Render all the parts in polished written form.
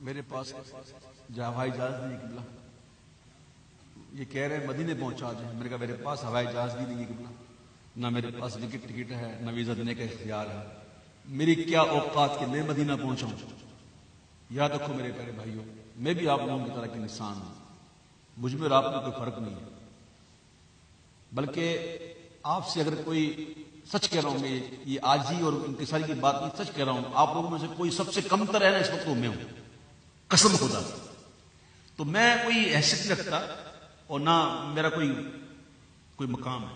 میرے پاس ہوائی جہاز نہیں ہے قبلہ، یہ کہہ رہے ہیں مدینے پہنچا دیں، میں نے کہا میرے پاس ہوائی جہاز بھی نہیں ہے قبلہ، نہ میرے پاس ٹکٹ ہے، نہ ویزا دینے کا اختیار ہے، میری کیا اوقات کہ میں مدینہ پہنچاؤں؟ یاد رکھو میرے پیارے بھائیوں، میں بھی آپ لوگوں کی طرح کے انسان ہوں، مجھ میں اور آپ میں کوئی فرق نہیں ہے، بلکہ آپ سے اگر کوئی سچ کہہ رہا ہوں، میں یہ آجی اور انکساری کی بات نہیں، سچ کہہ رہا ہوں، آپ لوگوں میں سے کوئی سب سے کمتر ہے نا اس وقت وہ میں ہوں، قسم خدا، تو میں کوئی حیثیت نہیں رکھتا اور نہ میرا کوئی مقام ہے،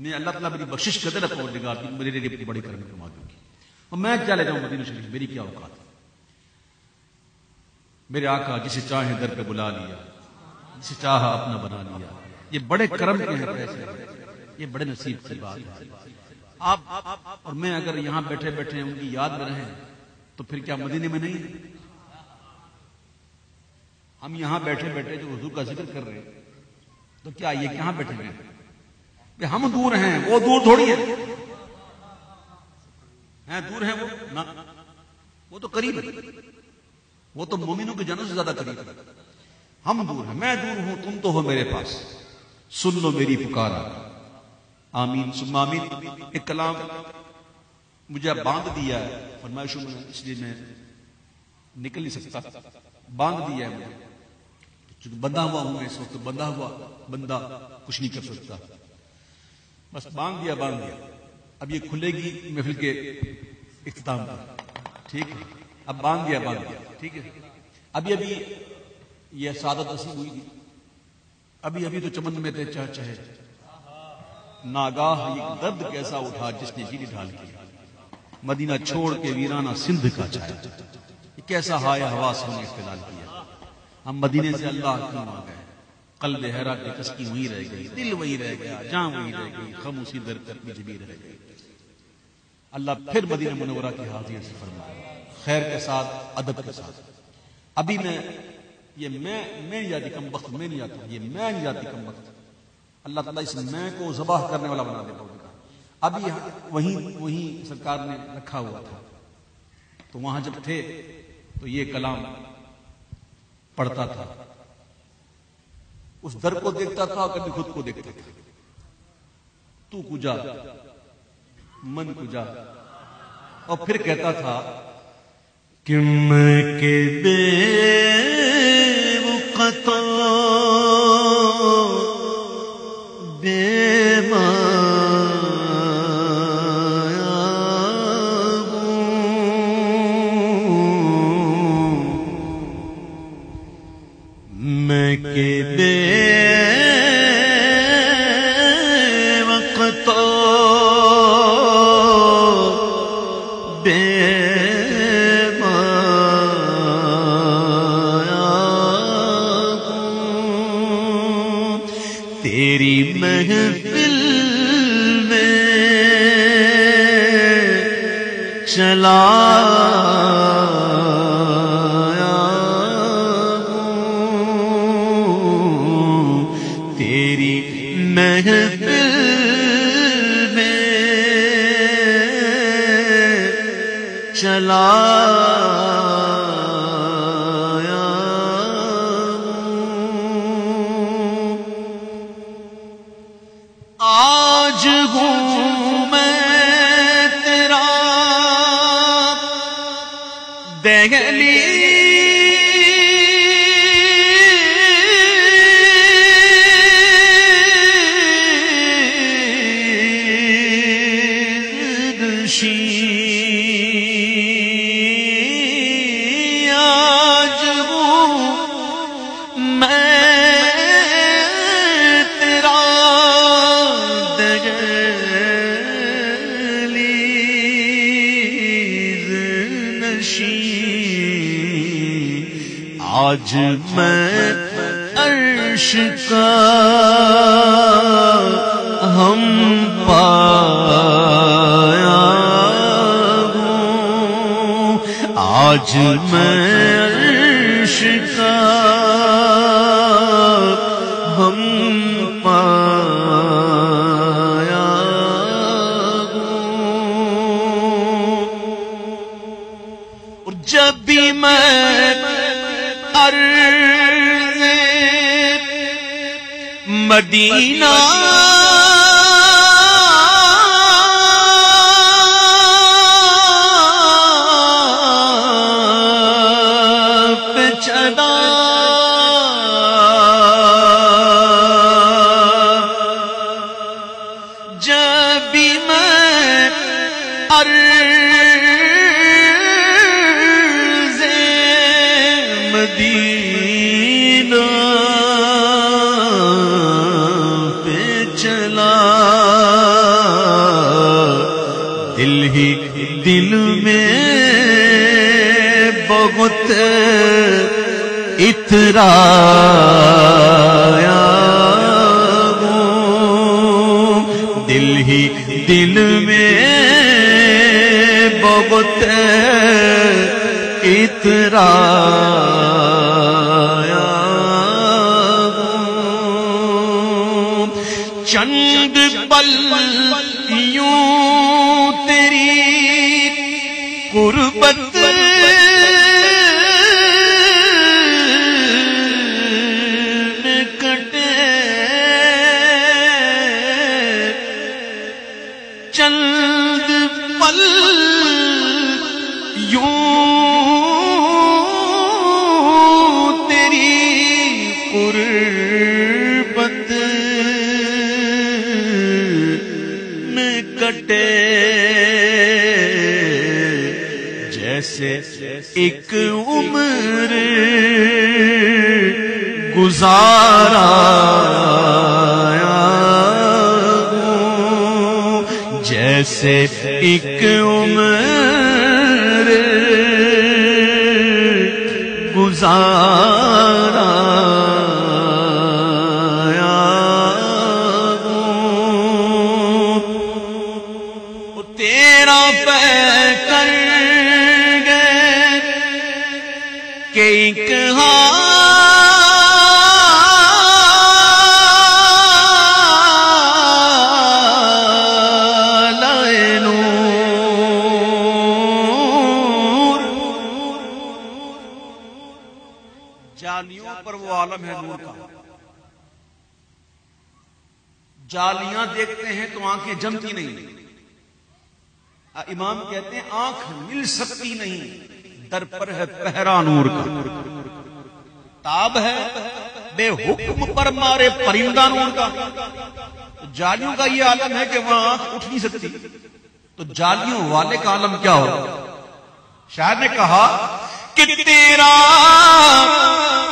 میں اللہ تعالیٰ میری بخشش کرتے رکھا ہوں نگاہ کی، میرے لیے بڑی کرم فرما دوں گی، اور میں کیا لے جاؤں مدینہ شریف، میری کیا اوقات ہے؟ میرے آقا جسے چاہے در پہ بلا لیا، جسے چاہا اپنا بنا لیا، یہ بڑے کرم کے ہیں پیسے، یہ بڑے نصیب کی بات ہے۔ آپ اور میں اگر یہاں بیٹھے بیٹھے ان کی یاد میں رہیں تو پھر کیا مدینے میں نہیں؟ ہم یہاں بیٹھے بیٹھے جو حضور کا ذکر کر رہے ہیں تو کیا یہ کہاں بیٹھے ہیں؟ ہم دور ہیں، وہ دور تھوڑی ہے، دور ہیں وہ نہ، وہ تو قریب ہے، وہ تو مومنوں کی جنت سے زیادہ قریب ہے، ہم دور ہیں، میں دور ہوں، تم تو ہو میرے پاس، سن لو میری پکارا، آمین ثم آمین۔ ایک کلام مجھے باندھ دیا ہے فرمائشوں میں، اس لیے میں نکل نہیں سکتا، باندھ دیا ہے مجھے، چونکہ بندہ ہوا ہوں میں اس وقت، بندہ ہوا بندہ کچھ نہیں کر سکتا، بس باندھ دیا۔ اب یہ کھلے گی محفل کے اختتام پر، ٹھیک ہے؟ اب باندھ دیا، ٹھیک ہے؟ ابھی یہ سعادت نصیب ہوئی تھی، ابھی تو چمن میں تھے چہچہے، ناگاہ یہ درد کیسا اٹھا جس نے جیلی ڈھال کی، مدینہ چھوڑ کے ویرانہ سندھ کا چاہے، یہ کیسا ہائے حواس نے اختلال کیا، ہم مدینے سے اللہ کیوں آ گئے، قلب حیرہ کی کسکی وہیں رہ گئی، دل وہیں رہ گیا، جان وہیں رہ گئی، خاموشی در کر بھی جبی رہ گئی۔ اللہ پھر مدینہ منورہ کی حاضری سے فرمائے، خیر کے ساتھ، ادب کے ساتھ۔ ابھی میں نہیں جاتی کم وقت، میں نہیں جاتا، یہ میں نہیں جاتی کم وقت، اللہ تعالیٰ اس میں کو ذبح کرنے والا بنا دیتا ہوگا۔ ابھی وہیں سرکار نے رکھا ہوا تھا، تو وہاں جب تھے تو یہ کلام پڑھتا تھا، اس در کو دیکھتا تھا اور کبھی خود کو دیکھتا تھا، تو کجا من کجا، اور پھر کہتا تھا کہ میں کے بے وقتا بے مایا ہوں، میں کے بے وقتا بے تیری محفل میں چلا ہوں، تیری محفل میں چلا آج میں عرش کا ہم پایا ہوں، آج میں عرش کا ہم پایا ہوں، اور جب بھی میں مدینہ پہ چلا جب بھی میں عرض مدینہ پہ چلا دل ہی دل میں بہت اترایا ہوں دل ہی دل میں بہت اترایا ہوں چند پل یوں تیری قربت میں کٹے چند پل یوں تیری قربت میں کٹے جیسے ایک عمر گزارا جیسے ایک عمر گزارا تیرا پہ کر گئے کہ ایک جالیوں پر وہ عالم ہے نور کا جالیاں دیکھتے ہیں تو آنکھیں جمتی نہیں امام کہتے ہیں آنکھ مل سکتی نہیں در پر ہے پہرا نور کا تاب ہے بے حکم پر مارے پرندہ نور کا جالیوں کا یہ عالم ہے کہ وہاں آنکھ اٹھ نہیں سکتی تو جالیوں والے کا عالم کیا ہو شاعر نے کہا کہ تیرا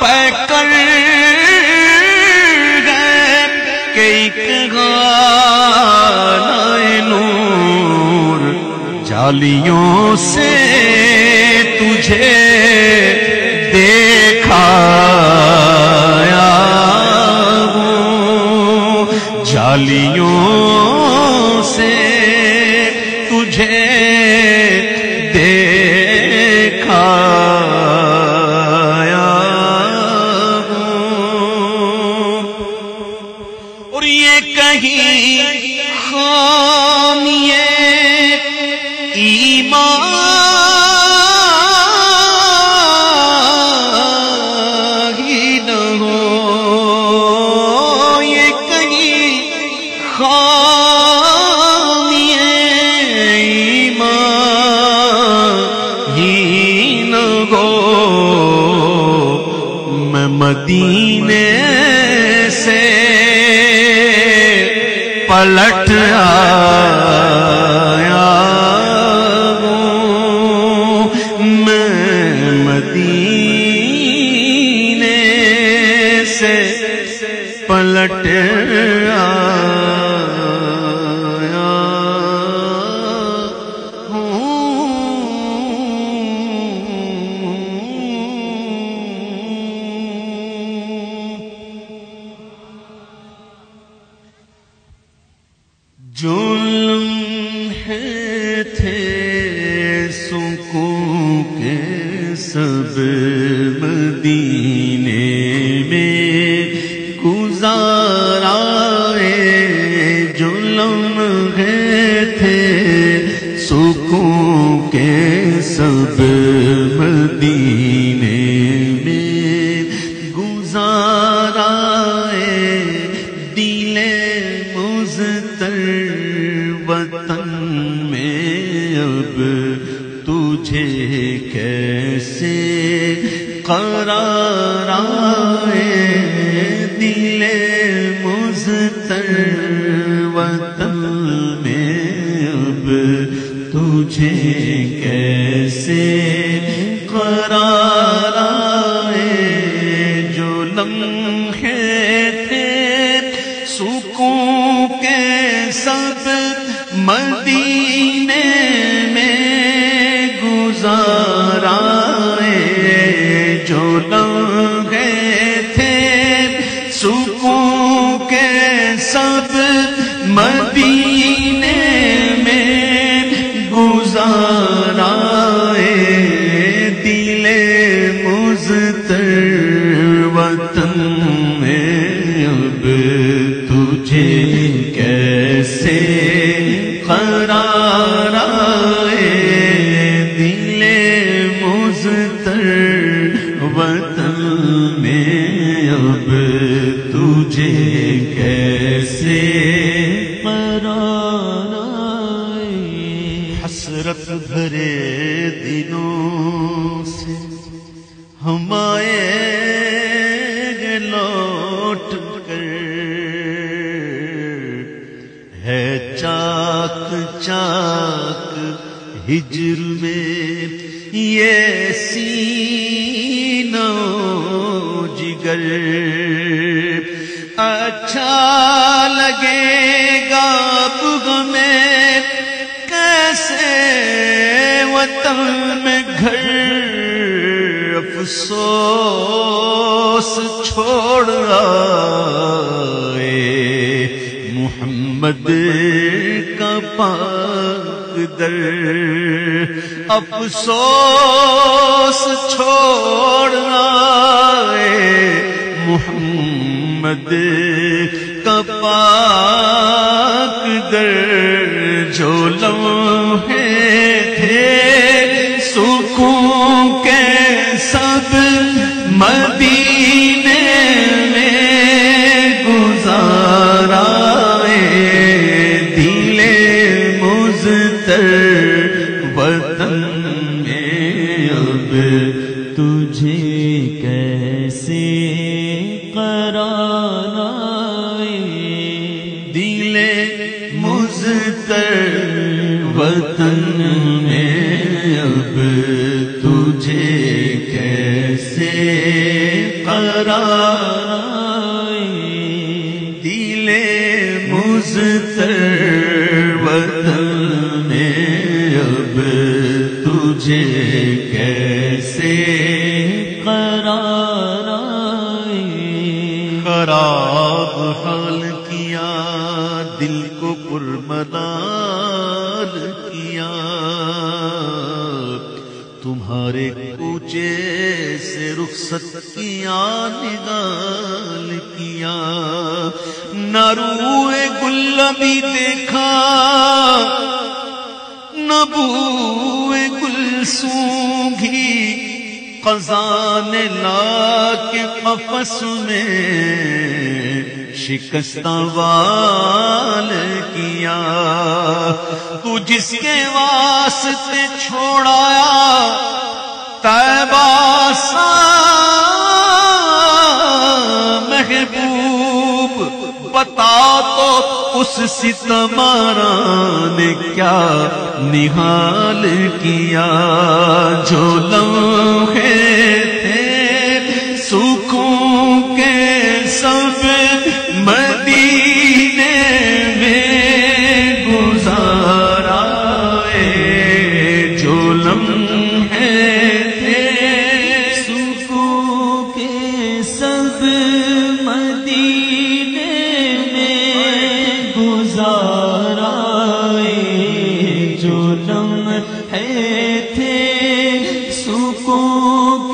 پہ کر گئے کہ ایک غالۂ نور جالیوں سے تجھے دیکھا جالیوں سے تجھے دیکھا اور یہ کہیں خامی ایمان ہی نہ ہو یہ کہیں خامی ایمان ہی نہ ہو میں مدینے سے پلٹ آیا میں مدینے سے پلٹ آیا جو لمحے تھے سکون کے سب مدینے میں گزارا جو لمحے تھے سکون کے سب مدینے میں گزارا قرار آئے دل مضطر وطن میں اب تجھے کیسے قرار آئے جو لمحے تھے سکون کے سب مدینے میں گزارا جو لمحے تھے سکون کے سب مدینے میں گزارا دل مضطر وطن میں اب تجھے کیسے قرار آئے دل مضطر وطن میں اب تجھے کیسے قرار آئے حسرت بھرے دنوں سے ہم آئے لوٹ کر ہے چاک چاک ہجر میں یہ سینہ جگر اچھا لگے گا اب ہمیں کیسے وطن میں گھر افسوس چھوڑ آئے محمد کا پاک در افسوس چھوڑ آئے محمد کا پاک در جو لمحے تھے سکون کے سب مدینے میں گزارا دل مضطر وطن میں اب تجھے کیسے قرار آئے دل مضطر وطن میں اب تجھے کیسے قرار آئے دل مضطر وطن میں اب تجھے کیسے قرار آئے خراب حال کیا دل کو پرملال کیا تمہارے کوچے سے رخصت کیا نگال کیا نہ روئے گل بھی دیکھا نہ بوئے گل سونگھی قضا نے لا کے قفس میں شکستہ وال کیا تو جس کے واسطے چھوڑایا طیبہ سا محبوب بتا تو اس ستمارا نے کیا نہال کیا جو لمحے تھے سکون کے سب مدینے میں گزارا جو لمحے تھے سکون کے سب مدینے گزارا جو لمحے تھے سکون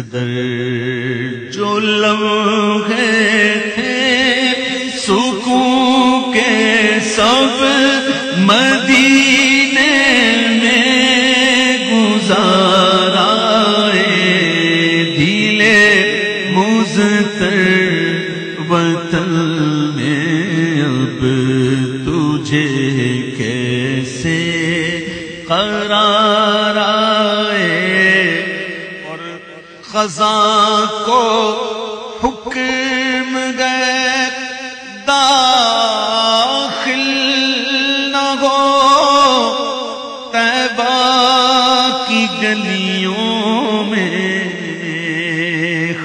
قدر جو لمحے تھے سکون کے سب مدینے میں گزارائے دلے مزتر وطن میں اب تجھے کیسے قرار آئے اور خزاں کو حکم گئے داخل نہ ہو طیبہ کی گلیوں میں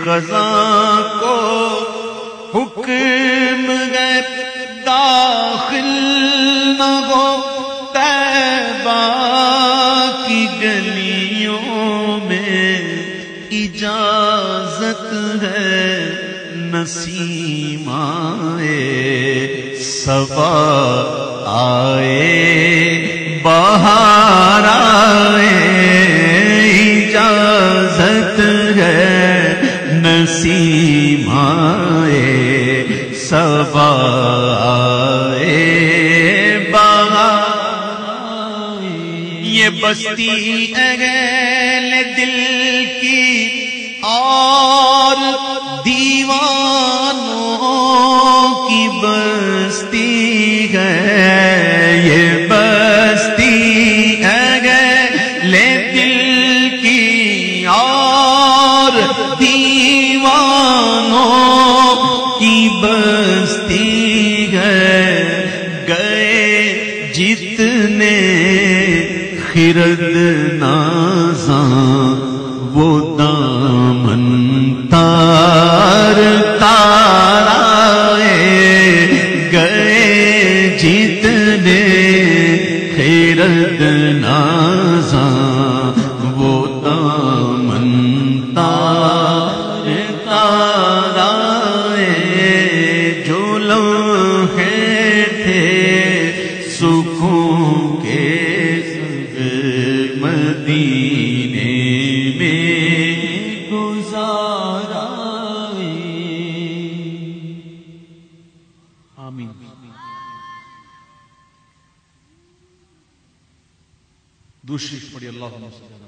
خزاں کو حکم گئے داخل نہ ہو طیبہ کی گلیوں میں اجازت ہے نسیم آئے صبا آئے بہار آئے اجازت ہے نسیم آئے صبا آئے بہار یہ بستی اہل دل کی اور دیوانوں کی بستی ہے یہ بستی اہل دل کی اور دیوانوں کی بستی ہے گئے جتنے خرد نازاں وہ دامن تار تار آئے گئے جتنے خرد نازاں وہ دامن تار تار آئے جو لمحے تھے سکون کے مدینے میں گزارا آمین دوسری پڑھی اللہم صلی اللہ